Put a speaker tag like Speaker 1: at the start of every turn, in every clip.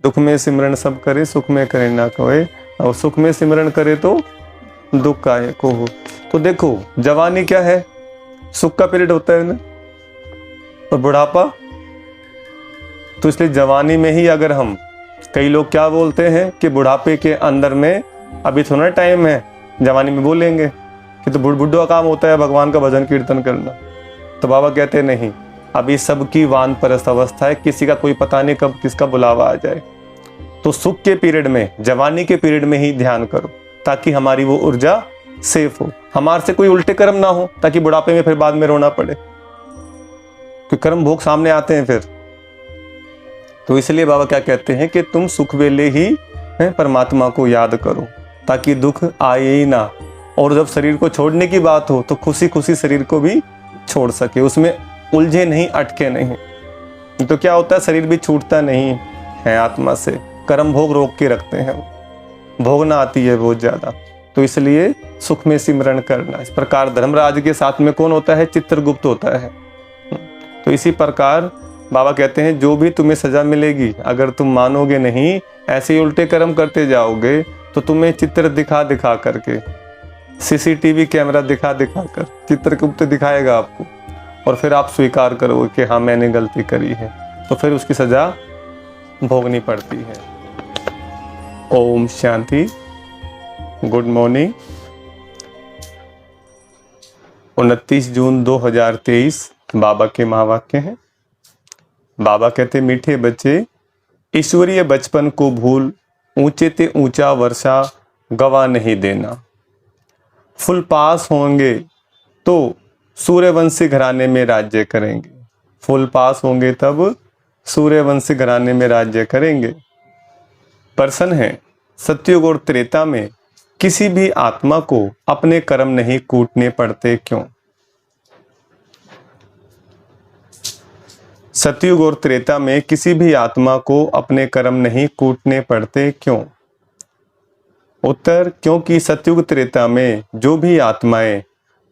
Speaker 1: दुख में सिमरन सब करे, सुख में करे ना कोई, और सुख में सिमरन करे तो दुख काहे को हो। तो देखो जवानी क्या है, सुख का पीरियड होता है ना, और बुढ़ापा, तो इसलिए जवानी में ही अगर हम, कई लोग क्या बोलते हैं कि बुढ़ापे के अंदर में अभी थोड़ा टाइम है, जवानी में बोलेंगे कि तो बुढ़ा काम होता है भगवान का भजन कीर्तन करना। तो बाबा कहते हैं नहीं, अभी सबकी वानप्रस्थ अवस्था है, किसी का कोई पता नहीं कब किसका बुलावा आ जाए। तो सुख के पीरियड में, जवानी के पीरियड में ही ध्यान करो, ताकि हमारी वो ऊर्जा सेफ हो, हमारे से कोई उल्टे कर्म ना हो, ताकि बुढ़ापे में फिर बाद में रोना पड़े, क्योंकि कर्म भोग सामने आते हैं फिर। तो इसलिए बाबा क्या कहते हैं कि तुम सुख वेले ही परमात्मा को याद करो, ताकि दुख आए ही ना, और जब शरीर को छोड़ने की बात हो तो खुशी खुशी शरीर को भी छोड़ सके, उसमें उलझे नहीं, अटके नहीं। तो क्या होता है, शरीर भी छूटता नहीं है आत्मा से, कर्म भोग रोक के रखते हैं, भोगना आती है बहुत ज्यादा। तो इसलिए सुख में सिमरण करना। इस प्रकार धर्मराज के साथ में कौन होता है, चित्रगुप्त होता है। तो इसी प्रकार बाबा कहते हैं जो भी तुम्हें सजा मिलेगी, अगर तुम मानोगे नहीं, ऐसे ही उल्टे कर्म करते जाओगे, तो तुम्हें चित्र दिखा दिखा करके, सीसीटीवी कैमरा दिखा दिखा कर चित्रगुप्त दिखाएगा आपको, और फिर आप स्वीकार करोगे कि हाँ मैंने गलती करी है, तो फिर उसकी सजा भोगनी पड़ती है। ओम शांति। Good morning. 29 जून 2023 बाबा के महावाक्य हैं। बाबा कहते मीठे बच्चे, ईश्वरीय बचपन को भूल, ऊंचे ते ऊंचा वर्षा गवा नहीं देना। फुल पास होंगे तो सूर्यवंशी घराने में राज्य करेंगे। फुल पास होंगे तब सूर्यवंशी घराने में राज्य करेंगे। प्रश्न है, सतयुग और त्रेता में किसी भी आत्मा को अपने कर्म नहीं कूटने पड़ते क्यों? सतयुग और त्रेता में किसी भी आत्मा को अपने कर्म नहीं कूटने पड़ते क्यों? उत्तर, क्योंकि सतयुग त्रेता में जो भी आत्माएं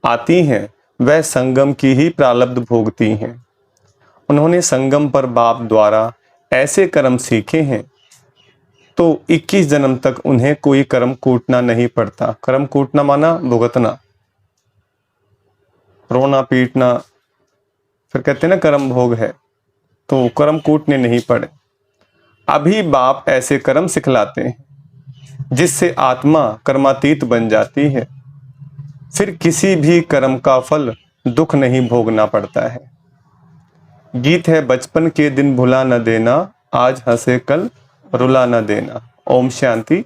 Speaker 1: आती हैं वह संगम की ही प्रारब्ध भोगती हैं। उन्होंने संगम पर बाप द्वारा ऐसे कर्म सीखे हैं, तो 21 जन्म तक उन्हें कोई कर्म कूटना नहीं पड़ता। कर्म कूटना माना भुगतना, रोना पीटना, फिर कहते हैं ना कर्म भोग है, तो कर्म कूटने नहीं पड़े। अभी बाप ऐसे कर्म सिखलाते हैं जिससे आत्मा कर्मातीत बन जाती है, फिर किसी भी कर्म का फल दुख नहीं भोगना पड़ता है। गीत है, बचपन के दिन भुला न देना, आज हंसे कल रुला न देना। ओम शांति।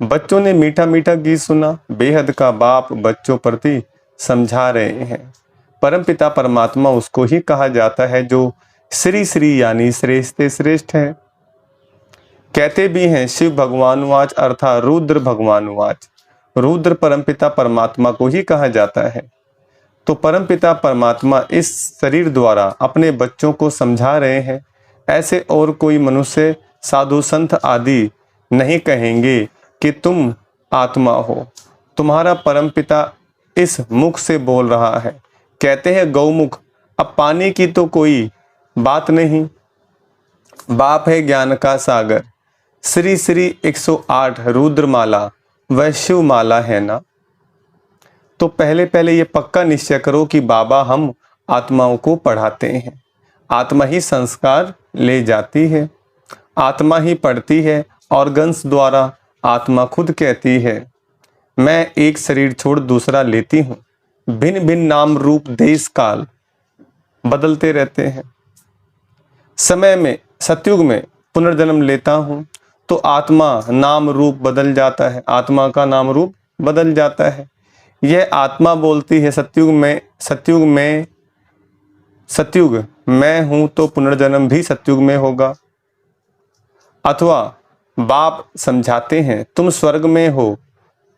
Speaker 1: बच्चों ने मीठा मीठा गीत सुना, बेहद का बाप बच्चों प्रति समझा रहे हैं। परमपिता परमात्मा उसको ही कहा जाता है जो श्री श्री यानी श्रेष्ठ श्रेष्ठ है। कहते भी हैं शिव भगवानुवाच अर्थात रुद्र भगवानुवाच। रुद्र परमपिता परमात्मा को ही कहा जाता है। तो परमपिता परमात्मा इस शरीर द्वारा अपने बच्चों को समझा रहे हैं। ऐसे और कोई मनुष्य, साधु संत आदि नहीं कहेंगे कि तुम आत्मा हो। तुम्हारा परमपिता इस मुख से बोल रहा है। कहते हैं गौमुख, अब पानी की तो कोई बात नहीं, बाप है ज्ञान का सागर। श्री श्री 108 रुद्रमाला वह शिव माला है ना। तो पहले पहले ये पक्का निश्चय करो कि बाबा हम आत्माओं को पढ़ाते हैं। आत्मा ही संस्कार ले जाती है, आत्मा ही पढ़ती है, ऑर्गन्स द्वारा आत्मा खुद कहती है मैं एक शरीर छोड़ दूसरा लेती हूँ। भिन्न भिन्न नाम रूप देश काल बदलते रहते हैं। समय में सतयुग में पुनर्जन्म लेता हूँ तो आत्मा नाम रूप बदल जाता है, आत्मा का नाम रूप बदल जाता है। यह आत्मा बोलती है सतयुग मैं हूं तो पुनर्जन्म भी सतयुग में होगा। अथवा बाप समझाते हैं तुम स्वर्ग में हो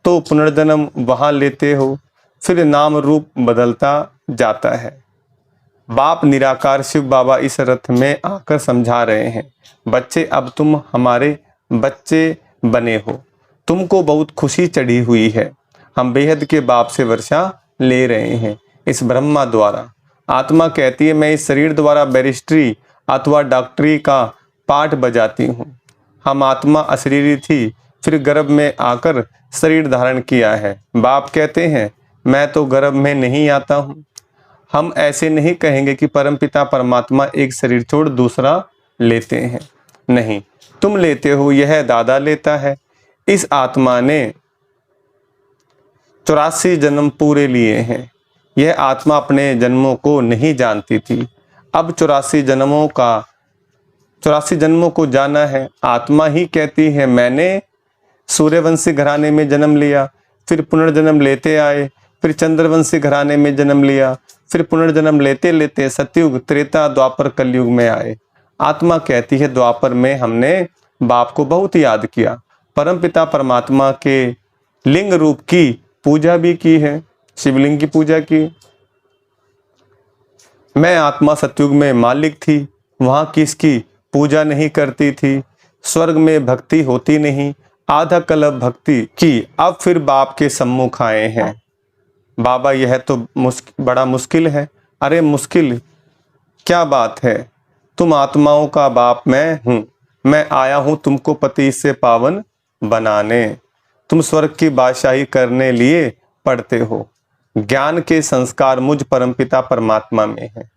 Speaker 1: तो पुनर्जन्म वहां लेते हो, फिर नाम रूप बदलता जाता है। बाप निराकार शिव बाबा इस रथ में आकर समझा रहे हैं बच्चे अब तुम हमारे बच्चे बने हो, तुमको बहुत खुशी चढ़ी हुई है। हम बेहद के बाप से वर्षा ले रहे हैं इस ब्रह्मा द्वारा। आत्मा कहती है मैं इस शरीर द्वारा बैरिस्ट्री अथवा डॉक्टरी का पाठ बजाती हूँ। हम आत्मा अशरीरी थी, फिर गर्भ में आकर शरीर धारण किया है। बाप कहते हैं मैं तो गर्भ में नहीं आता हूँ। हम ऐसे नहीं कहेंगे कि परमपिता परमात्मा एक शरीर छोड़ दूसरा लेते हैं। नहीं, तुम लेते हो, यह दादा लेता है। इस आत्मा ने 84 जन्म पूरे लिए हैं। यह आत्मा अपने जन्मों को नहीं जानती थी। अब 84 जन्मों को जाना है। आत्मा ही कहती है मैंने सूर्यवंशी घराने में जन्म लिया, फिर पुनर्जन्म लेते आए, फिर चंद्रवंशी घराने में जन्म लिया, फिर पुनर्जन्म लेते लेते सतयुग, त्रेता, द्वापर, कलयुग में आए। आत्मा कहती है द्वापर में हमने बाप को बहुत याद किया, परमपिता परमात्मा के लिंग रूप की पूजा भी की है, शिवलिंग की पूजा की। मैं आत्मा सतयुग में मालिक थी, वहां किसकी पूजा नहीं करती थी। स्वर्ग में भक्ति होती नहीं, आधा कल्प भक्ति की। अब फिर बाप के सम्मुख आए हैं। बाबा यह तो बड़ा मुश्किल है। अरे मुश्किल क्या बात है, तुम आत्माओं का बाप मैं हूं। मैं आया हूं तुमको पति से पावन बनाने। तुम स्वर्ग की बादशाही करने लिए पढ़ते हो। ज्ञान के संस्कार मुझ परमपिता परमात्मा में है,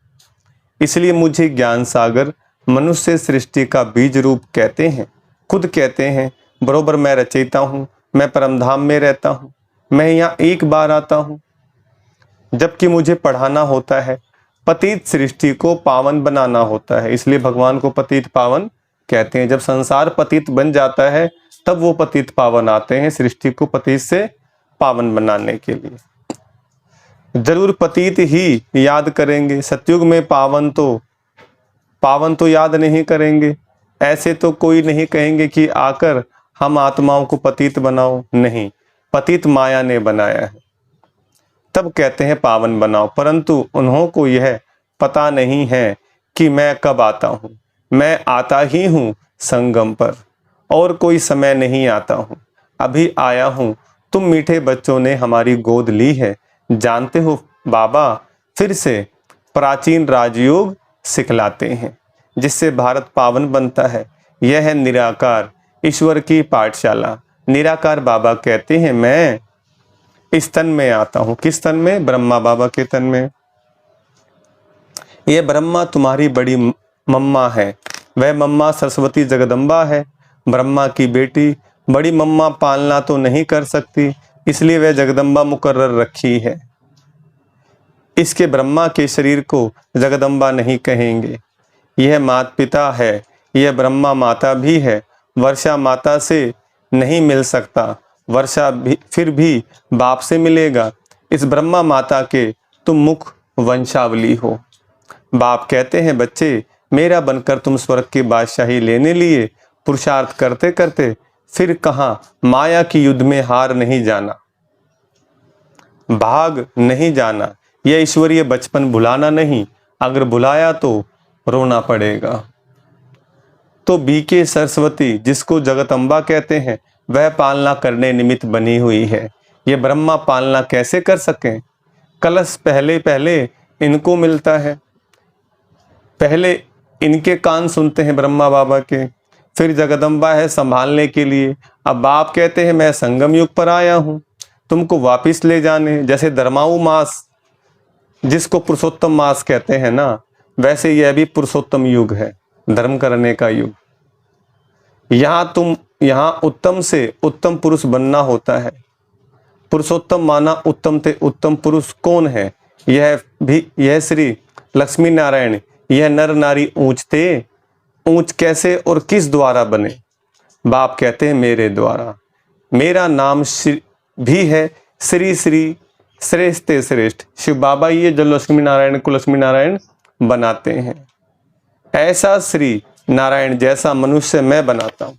Speaker 1: इसलिए मुझे ज्ञान सागर मनुष्य सृष्टि का बीज रूप कहते हैं। खुद कहते हैं बरोबर मैं रचयिता हूँ, मैं परमधाम में रहता हूँ, मैं यहाँ एक बार आता हूँ। जबकि मुझे पढ़ाना होता है, पतित सृष्टि को पावन बनाना होता है, इसलिए भगवान को पतित पावन कहते हैं। जब संसार पतित बन जाता है तब वो पतित पावन आते हैं सृष्टि को पतित से पावन बनाने के लिए। जरूर पतित ही याद करेंगे, सतयुग में पावन तो याद नहीं करेंगे। ऐसे तो कोई नहीं कहेंगे कि आकर हम आत्माओं को पतित बनाओ, नहीं, पतित माया ने बनाया है, तब कहते हैं पावन बनाओ। परंतु उन्हों को यह पता नहीं है कि मैं कब आता हूँ। मैं आता ही हूँ संगम पर, और कोई समय नहीं आता हूँ, अभी आया हूँ। तुम मीठे बच्चों ने हमारी गोद ली है। जानते हो बाबा फिर से प्राचीन राजयोग सिखलाते हैं, जिससे भारत पावन बनता है। यह है निराकार ईश्वर की पाठशाला। निराकार बाबा कहते हैं मैं इस तन में आता हूँ। किस तन में? ब्रह्मा बाबा के तन में। यह ब्रह्मा तुम्हारी बड़ी मम्मा है। वह मम्मा सरस्वती जगदम्बा है, ब्रह्मा की बेटी। बड़ी मम्मा पालना तो नहीं कर सकती, इसलिए वह जगदम्बा मुकर्रर रखी है। इसके ब्रह्मा के शरीर को जगदम्बा नहीं कहेंगे। यह माता पिता है, यह ब्रह्मा माता भी है। वर्षा माता से नहीं मिल सकता, वर्षा भी फिर भी बाप से मिलेगा। इस ब्रह्मा माता के तुम मुख वंशावली हो। बाप कहते हैं बच्चे मेरा बनकर तुम स्वर्ग की बादशाही लेने लिए पुरुषार्थ करते करते फिर कहाँ माया की युद्ध में हार नहीं जाना, भाग नहीं जाना। यह ईश्वरीय बचपन भुलाना नहीं, अगर भुलाया तो रोना पड़ेगा। तो बीके सरस्वती जिसको जगदम्बा कहते हैं, वह पालना करने निमित्त बनी हुई है। ये ब्रह्मा पालना कैसे कर सकें? कलश पहले पहले इनको मिलता है, पहले इनके कान सुनते हैं ब्रह्मा बाबा के, फिर जगदम्बा है संभालने के लिए। अब बाप कहते हैं मैं संगम युग पर आया हूँ तुमको वापिस ले जाने। जैसे धर्माऊ मास जिसको पुरुषोत्तम मास कहते हैं ना, वैसे यह भी पुरुषोत्तम युग है, धर्म करने का युग। यहाँ उत्तम से उत्तम पुरुष बनना होता है। पुरुषोत्तम माना उत्तम ते उत्तम पुरुष कौन है? यह श्री लक्ष्मी नारायण। यह नर नारी ऊंच थे, ऊंच कैसे और किस द्वारा बने? बाप कहते हैं मेरे द्वारा। मेरा नाम भी है श्री श्री श्रेष्ठ श्रेष्ठ। शिव बाबा ये जो लक्ष्मी नारायण को लक्ष्मी नारायण बनाते हैं, ऐसा श्री नारायण जैसा मनुष्य मैं बनाता हूं।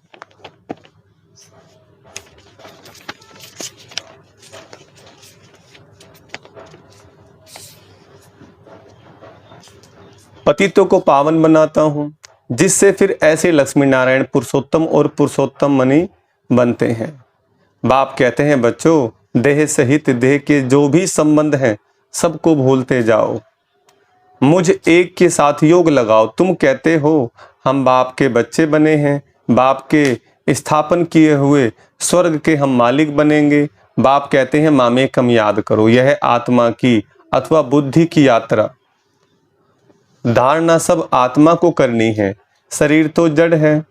Speaker 1: पतितों को पावन बनाता हूं, जिससे फिर ऐसे लक्ष्मी नारायण पुरुषोत्तम और पुरुषोत्तम मणि बनते हैं। बाप कहते हैं बच्चों देह सहित देह के जो भी संबंध हैं सबको भूलते जाओ, मुझ एक के साथ योग लगाओ। तुम कहते हो हम बाप के बच्चे बने हैं, बाप के स्थापन किए हुए स्वर्ग के हम मालिक बनेंगे। बाप कहते हैं मामेकम याद करो। यह आत्मा की अथवा बुद्धि की यात्रा, धारणा सब आत्मा को करनी है। शरीर तो जड़ है,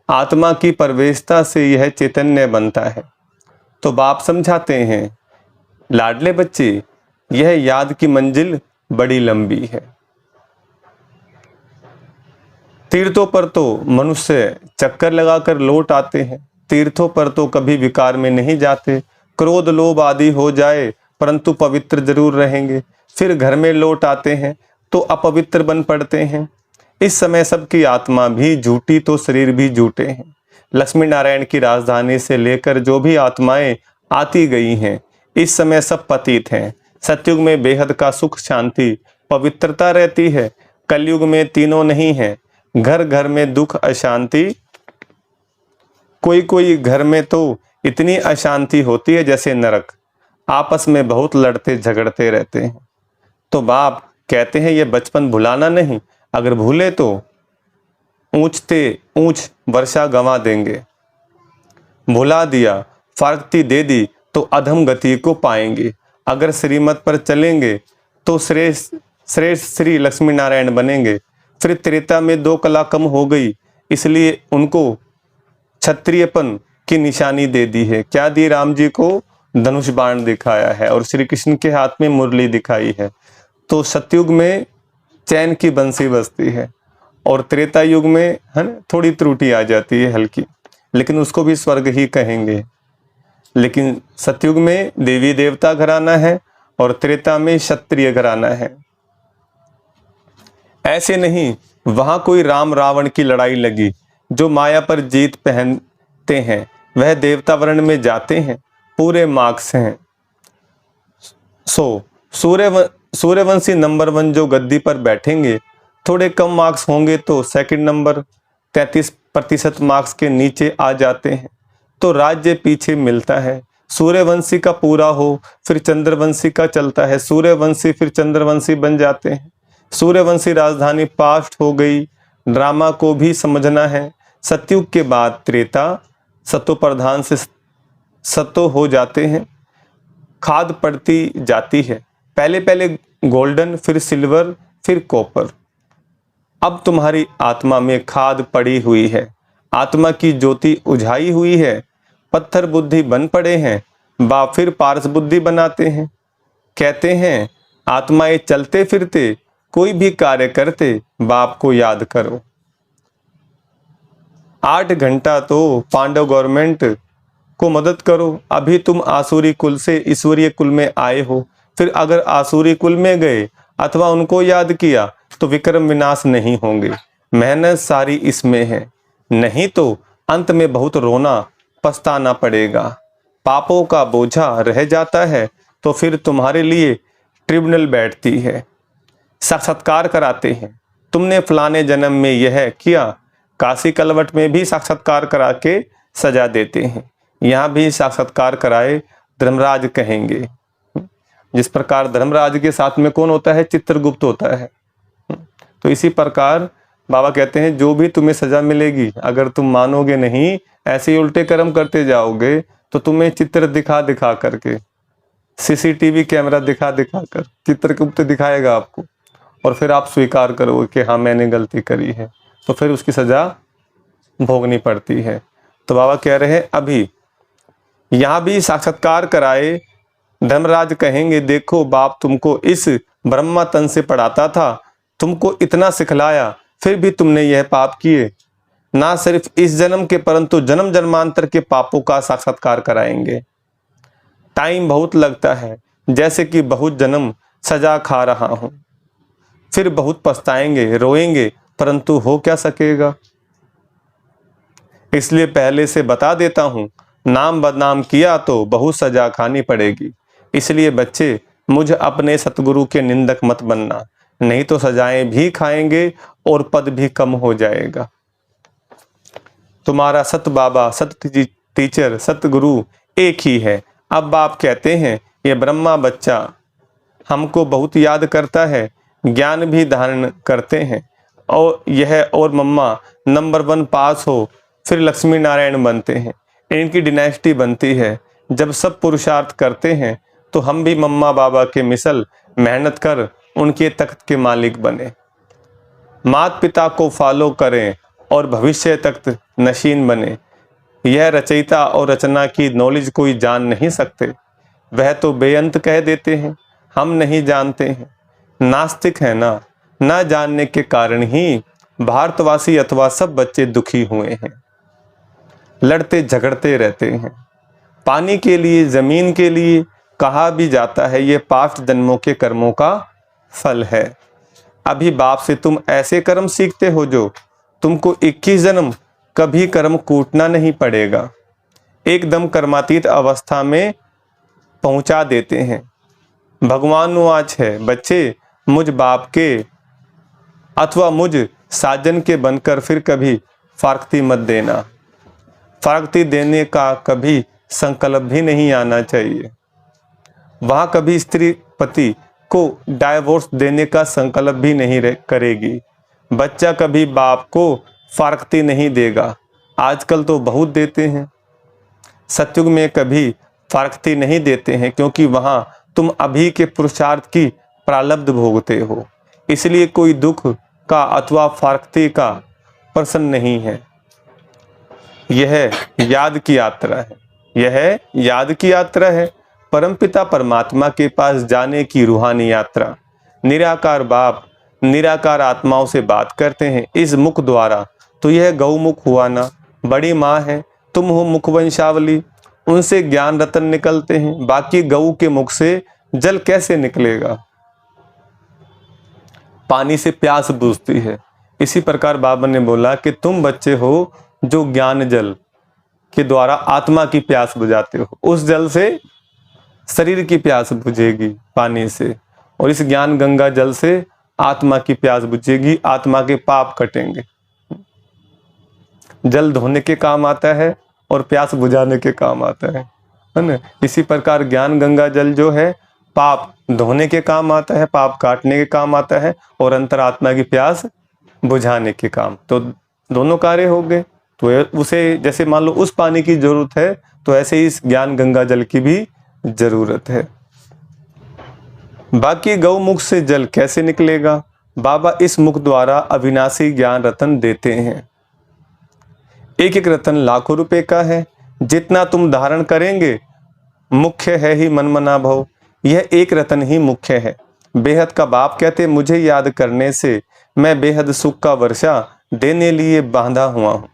Speaker 1: आत्मा की प्रवेशता से यह चैतन्य बनता है। तो बाप समझाते हैं, लाडले बच्चे, यह याद की मंजिल बड़ी लंबी है। तीर्थों पर तो मनुष्य चक्कर लगाकर लौट आते हैं, तीर्थों पर तो कभी विकार में नहीं जाते। क्रोध लोभ आदि हो जाए परंतु पवित्र जरूर रहेंगे। फिर घर में लौट आते हैं तो अपवित्र बन पड़ते हैं। इस समय सबकी आत्मा भी झूठी तो शरीर भी झूठे हैं। लक्ष्मी नारायण की राजधानी से लेकर जो भी आत्माएं आती गई हैं, इस समय सब पतित हैं। सतयुग में बेहद का सुख शांति पवित्रता रहती है। कलयुग में तीनों नहीं है, घर घर में दुख अशांति। कोई कोई घर में तो इतनी अशांति होती है जैसे नरक, आपस में बहुत लड़ते झगड़ते रहते हैं। तो बाप कहते हैं ये बचपन भुलाना नहीं, अगर भूले तो ऊंचते ऊंच वर्षा गंवा देंगे। भुला दिया, फारकती दे दी तो अधम गति को पाएंगे। अगर श्रीमत पर चलेंगे तो श्रेष्ठ श्रेष्ठ श्री लक्ष्मी नारायण बनेंगे। फिर त्रेता में 2 कला कम हो गई, इसलिए उनको क्षत्रियपन की निशानी दे दी है। क्या दी? राम जी को धनुष बाण दिखाया है और श्री कृष्ण के हाथ में मुरली दिखाई है। तो सतयुग में चैन की बंसी बजती है और त्रेता युग में है ना थोड़ी त्रुटि आ जाती है हल्की, लेकिन उसको भी स्वर्ग ही कहेंगे। लेकिन सतयुग में देवी देवता घराना है और त्रेता में क्षत्रिय घराना है। ऐसे नहीं, वहां कोई राम रावण की लड़ाई लगी, जो माया पर जीत पहनते हैं वह देवता वर्ण में जाते हैं, पूरे मार्क्स हैं। सूर्यवंशी नंबर 1 जो गद्दी पर बैठेंगे, थोड़े कम मार्क्स होंगे तो सेकंड नंबर 33% मार्क्स के नीचे आ जाते हैं, तो राज्य पीछे मिलता है। सूर्यवंशी का पूरा हो फिर चंद्रवंशी का चलता है, सूर्यवंशी फिर चंद्रवंशी बन जाते हैं। सूर्यवंशी राजधानी पास्ट हो गई, ड्रामा को भी समझना है। सतयुग के बाद त्रेता सतो प्रधान से सतो हो जाते हैं, खाद पड़ती जाती है। पहले पहले गोल्डन, फिर सिल्वर, फिर कॉपर। अब तुम्हारी आत्मा में खाद पड़ी हुई है, आत्मा की ज्योति उझाई हुई है। पत्थर बुद्धि बन पड़े हैं, बाप फिर पारस बुद्धि बनाते हैं। कहते हैं आत्माएं चलते फिरते कोई भी कार्य करते बाप को याद करो। 8 घंटा तो पांडव गवर्नमेंट को मदद करो। अभी तुम आसुरी कुल से ईश्वरीय कुल में आए हो, फिर अगर आसुरी कुल में गए अथवा उनको याद किया तो विक्रम विनाश नहीं होंगे। मेहनत सारी इसमें है, नहीं तो अंत में बहुत रोना पछताना पड़ेगा। पापों का बोझा रह जाता है तो फिर तुम्हारे लिए ट्रिब्यूनल बैठती है, साक्षात्कार कराते हैं। तुमने फलाने जन्म में यह किया, काशी कलवट में भी साक्षात्कार करा के सजा देते हैं। यहाँ भी साक्षात्कार कराए धर्मराज कहेंगे। जिस प्रकार धर्मराज के साथ में कौन होता है? चित्रगुप्त होता है। तो इसी प्रकार बाबा कहते हैं जो भी तुम्हें सजा मिलेगी, अगर तुम मानोगे नहीं, ऐसे ही उल्टे कर्म करते जाओगे, तो तुम्हें चित्र दिखा दिखा करके, सीसीटीवी कैमरा दिखा दिखा कर चित्रगुप्त दिखाएगा आपको, और फिर आप स्वीकार करोगे कि हाँ मैंने गलती करी है, तो फिर उसकी सजा भोगनी पड़ती है। तो बाबा कह रहे हैं अभी यहाँ भी साक्षात्कार कराए। धर्मराज कहेंगे देखो बाप तुमको इस ब्रह्मा तन से पढ़ाता था, तुमको इतना सिखलाया, फिर भी तुमने यह पाप किए। ना सिर्फ इस जन्म के परंतु जन्म जन्मांतर के पापों का साक्षात्कार कराएंगे। टाइम बहुत लगता है, जैसे कि बहुत जन्म सजा खा रहा हूं, फिर बहुत पछताएंगे, रोएंगे, परंतु हो क्या सकेगा। इसलिए पहले से बता देता हूं, नाम बदनाम किया तो बहुत सजा खानी पड़ेगी। इसलिए बच्चे मुझ अपने सतगुरु के निंदक मत बनना, नहीं तो सजाएं भी खाएंगे और पद भी कम हो जाएगा। तुम्हारा सत बाबा, सत टीचर, सतगुरु एक ही है। अब बाप कहते हैं ये ब्रह्मा बच्चा हमको बहुत याद करता है, ज्ञान भी धारण करते हैं, और यह और मम्मा नंबर 1 पास हो, फिर लक्ष्मी नारायण बनते हैं, इनकी डिनेस्टी बनती है। जब सब पुरुषार्थ करते हैं तो हम भी मम्मा बाबा के मिसल मेहनत कर उनके तख्त के मालिक बने। माता पिता को फॉलो करें और भविष्य तख्त नशीन बने। यह रचयिता और रचना की नॉलेज कोई जान नहीं सकते, वह तो बेअंत कह देते हैं, हम नहीं जानते हैं। नास्तिक है ना जानने के कारण ही भारतवासी अथवा सब बच्चे दुखी हुए हैं, लड़ते झगड़ते रहते हैं। पानी के लिए, जमीन के लिए कहा भी जाता है ये पास्ट जन्मों के कर्मों का फल है। अभी बाप से तुम ऐसे कर्म सीखते हो जो तुमको 21 जन्म कभी कर्म कूटना नहीं पड़ेगा, एकदम कर्मातीत अवस्था में पहुंचा देते हैं। भगवान वाच है, बच्चे मुझ बाप के अथवा मुझ साजन के बनकर फिर कभी फारकती मत देना। फारकती देने का कभी संकल्प भी नहीं आना चाहिए। वहां कभी स्त्री पति को डाइवोर्स देने का संकल्प भी नहीं करेगी। बच्चा कभी बाप को फारकती नहीं देगा, आजकल तो बहुत देते हैं। सतयुग में कभी फारकती नहीं देते हैं क्योंकि वहां तुम अभी के पुरुषार्थ की प्रारब्ध भोगते हो, इसलिए कोई दुख का अथवा फारकती का प्रश्न नहीं है। यह याद की यात्रा है, यह याद की यात्रा है, परमपिता परमात्मा के पास जाने की रूहानी यात्रा। निराकार बाप निराकार आत्माओं से बात करते हैं इस मुख द्वारा, तो यह गौमुख हुआ ना। बड़ी माँ है, तुम हो मुखवंशावली, उनसे ज्ञान रतन निकलते हैं, बाकी गऊ के मुख से जल कैसे निकलेगा। पानी से प्यास बुझती है, इसी प्रकार बाबा ने बोला कि तुम बच्चे हो जो ज्ञान जल के द्वारा आत्मा की प्यास बुझाते हो, उस जल से शरीर की प्यास बुझेगी पानी से, और इस ज्ञान गंगा जल से आत्मा की प्यास बुझेगी, आत्मा के पाप कटेंगे। जल धोने के काम आता है और प्यास बुझाने के काम आता है ना। इसी प्रकार ज्ञान गंगा जल जो है पाप धोने के काम आता है, पाप काटने के काम आता है, और अंतरात्मा की प्यास बुझाने के काम, तो दोनों कार्य हो गए। तो उसे जैसे मान लो उस पानी की जरूरत है, तो ऐसे ही इस ज्ञान गंगा जल की भी जरूरत है। बाकी गौमुख से जल कैसे निकलेगा। बाबा इस मुख द्वारा अविनाशी ज्ञान रतन देते हैं। एक एक रतन लाखों रुपए का है, जितना तुम धारण करेंगे मुख्य है ही मन मना भव। यह एक रतन ही मुख्य है। बेहद का बाप कहते मुझे याद करने से मैं बेहद सुख का वर्षा देने लिए बांधा हुआ हूं।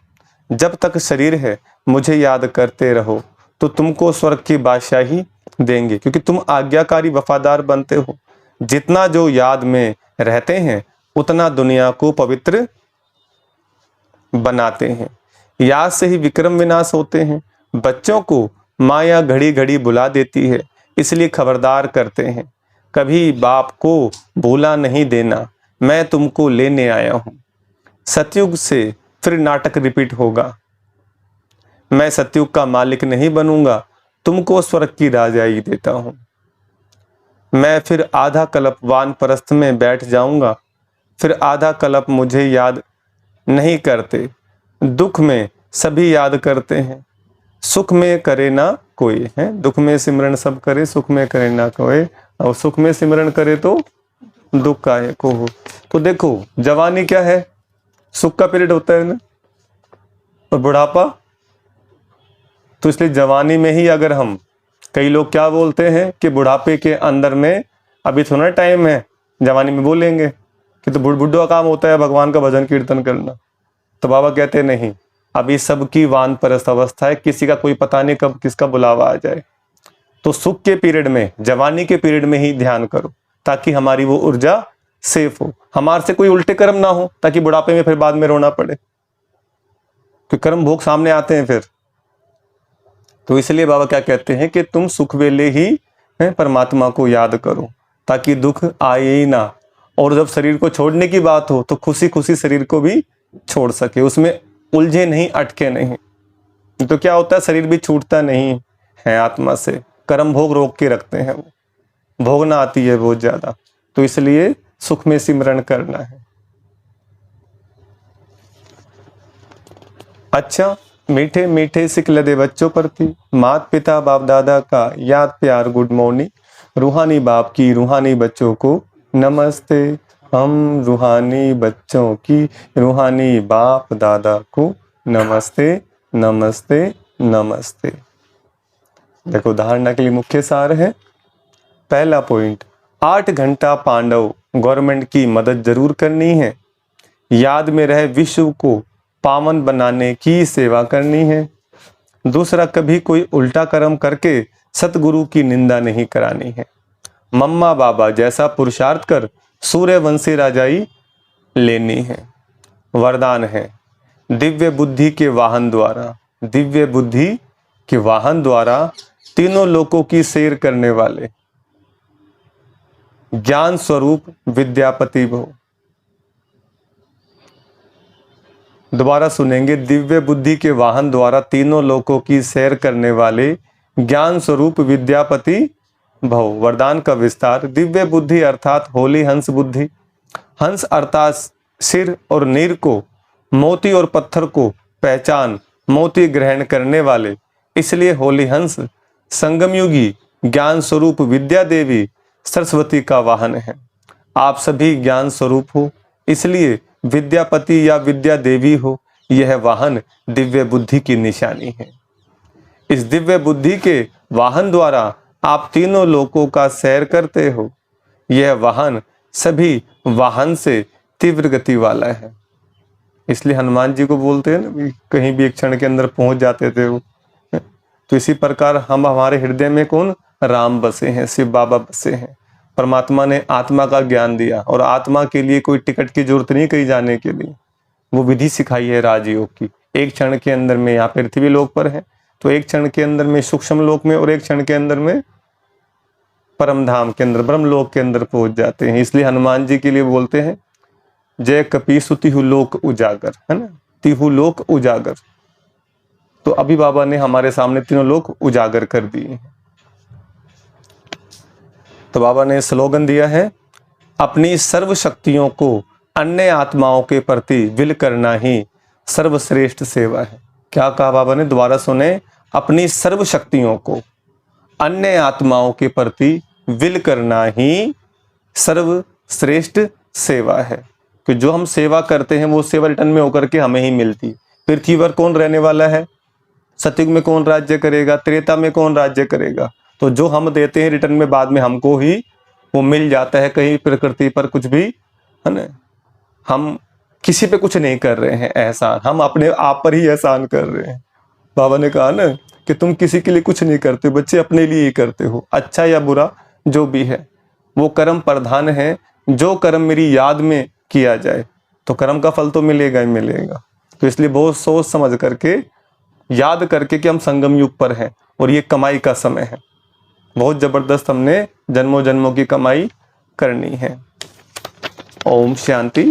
Speaker 1: जब तक शरीर है मुझे याद करते रहो तो तुमको स्वर्ग की बादशाही देंगे, क्योंकि तुम आज्ञाकारी वफादार बनते हो। जितना जो याद में रहते हैं उतना दुनिया को पवित्र बनाते हैं। याद से ही विक्रम विनाश होते हैं। बच्चों को माया घड़ी घड़ी बुला देती है, इसलिए खबरदार करते हैं कभी बाप को भूला नहीं देना, मैं तुमको लेने आया हूं। सतयुग से फिर नाटक रिपीट होगा। मैं सतयुग का मालिक नहीं बनूंगा, तुमको स्वर्ग की राजाई देता हूं। मैं फिर आधा कल्प वानप्रस्थ में बैठ जाऊंगा, फिर आधा कल्प मुझे याद नहीं करते। दुख में सभी याद करते हैं, सुख में करे ना कोई है। दुख में सिमरन सब करे, सुख में करे ना कोई, और सुख में सिमरन करे तो दुख का है को हो। तो देखो जवानी क्या है, सुख का पीरियड होता है ना, और बुढ़ापा। तो इसलिए जवानी में ही अगर हम, कई लोग क्या बोलते हैं कि बुढ़ापे के अंदर में अभी थोड़ा टाइम है, जवानी में बोलेंगे कि तो बुढ़ा का काम होता है भगवान का भजन कीर्तन करना। तो बाबा कहते नहीं, अभी सबकी वानप्रस्थ अवस्था है, किसी का कोई पता नहीं कब किसका बुलावा आ जाए। तो सुख के पीरियड में, जवानी के पीरियड में ही ध्यान करो, ताकि हमारी वो ऊर्जा सेफ हो, हमारे से कोई उल्टे कर्म ना हो, ताकि बुढ़ापे में फिर बाद में रोना पड़े, क्योंकि कर्म भोग सामने आते हैं फिर। तो इसलिए बाबा क्या कहते हैं कि तुम सुख वेले ही परमात्मा को याद करो, ताकि दुख आए ही ना। और जब शरीर को छोड़ने की बात हो तो खुशी खुशी शरीर को भी छोड़ सके, उसमें उलझे नहीं, अटके नहीं। तो क्या होता है, शरीर भी छूटता नहीं है आत्मा से, कर्म भोग रोक के रखते हैं, वो भोगना आती है बहुत ज्यादा। तो इसलिए सुख में सिमरन करना है। अच्छा मीठे मीठे सिक लदे बच्चों प्रति मात पिता बाप दादा का याद प्यार गुड मॉर्निंग। रूहानी बाप की रूहानी बच्चों को नमस्ते। हम रूहानी बच्चों की रूहानी बाप दादा को नमस्ते नमस्ते नमस्ते। देखो धारणा के लिए मुख्य सार है। पहला पॉइंट, 8 घंटा पांडव गवर्नमेंट की मदद जरूर करनी है। याद में रहे विश्व को पावन बनाने की सेवा करनी है। दूसरा, कभी कोई उल्टा कर्म करके सतगुरु की निंदा नहीं करानी है। मम्मा बाबा जैसा पुरुषार्थ कर सूर्यवंशी राजाई लेनी है। वरदान है, दिव्य बुद्धि के वाहन द्वारा, दिव्य बुद्धि के वाहन द्वारा तीनों लोकों की सैर करने वाले ज्ञान स्वरूप विद्यापति भव। दोबारा सुनेंगे, दिव्य बुद्धि के वाहन द्वारा तीनों लोकों की सैर करने वाले ज्ञान स्वरूप विद्यापति भव। वरदान का विस्तार, दिव्य बुद्धि अर्थात होली हंस बुद्धि। हंस अर्थात सिर और नीर को, मोती और पत्थर को पहचान मोती ग्रहण करने वाले, इसलिए होली हंस संगमयुगी ज्ञान स्वरूप विद्या देवी सरस्वती का वाहन है। आप सभी ज्ञान स्वरूप हो, इसलिए विद्यापति या विद्या देवी हो, यह वाहन दिव्य बुद्धि की निशानी है। इस दिव्य बुद्धि के वाहन द्वारा आप तीनों लोकों का सैर करते हो। यह वाहन सभी वाहन से तीव्र गति वाला है, इसलिए हनुमान जी को बोलते हैं ना, कहीं भी एक क्षण के अंदर पहुंच जाते थे वो। तो इसी प्रकार हम, हमारे हृदय में कौन, राम बसे हैं, शिव बाबा बसे हैं। परमात्मा ने आत्मा का ज्ञान दिया और आत्मा के लिए कोई टिकट की जरूरत नहीं कहीं जाने के लिए। वो विधि सिखाई है राजयोग की। एक क्षण के अंदर में यहाँ पृथ्वी लोक पर है, तो एक क्षण के अंदर में सूक्ष्म लोक में, और एक क्षण के अंदर में परम धाम के अंदर, ब्रह्म लोक के अंदर पहुंच जाते हैं। इसलिए हनुमान जी के लिए बोलते हैं, जय कपीसु तिहु लोक उजागर, है ना, तिहु लोक उजागर। तो अभी बाबा ने हमारे सामने तीनों लोक उजागर कर दिए हैं। तो बाबा ने स्लोगन दिया है, अपनी सर्व शक्तियों को अन्य आत्माओं के प्रति विल करना ही सर्वश्रेष्ठ सेवा है। क्या कहा बाबा ने, दोबारा सुने, अपनी सर्व शक्तियों को अन्य आत्माओं के प्रति विल करना ही सर्वश्रेष्ठ सेवा है। कि जो हम सेवा करते हैं वो सेवा रिटर्न में होकर के हमें ही मिलती। पृथ्वी पर कौन रहने वाला है, सतयुग में कौन राज्य करेगा, त्रेता में कौन राज्य करेगा। तो जो हम देते हैं रिटर्न में बाद में हमको ही वो मिल जाता है। कहीं प्रकृति पर कुछ भी, है ना, हम किसी पे कुछ नहीं कर रहे हैं एहसान, हम अपने आप पर ही एहसान कर रहे हैं। बाबा ने कहा ना कि तुम किसी के लिए कुछ नहीं करते बच्चे, अपने लिए ही करते हो। अच्छा या बुरा जो भी है, वो कर्म प्रधान है। जो कर्म मेरी याद में किया जाए तो कर्म का फल तो मिलेगा ही मिलेगा। तो इसलिए बहुत सोच समझ करके, याद करके कि हम संगम युग पर हैं और ये कमाई का समय है। बहुत जबरदस्त हमने जन्मों जन्मों की कमाई करनी है। ओम शांति।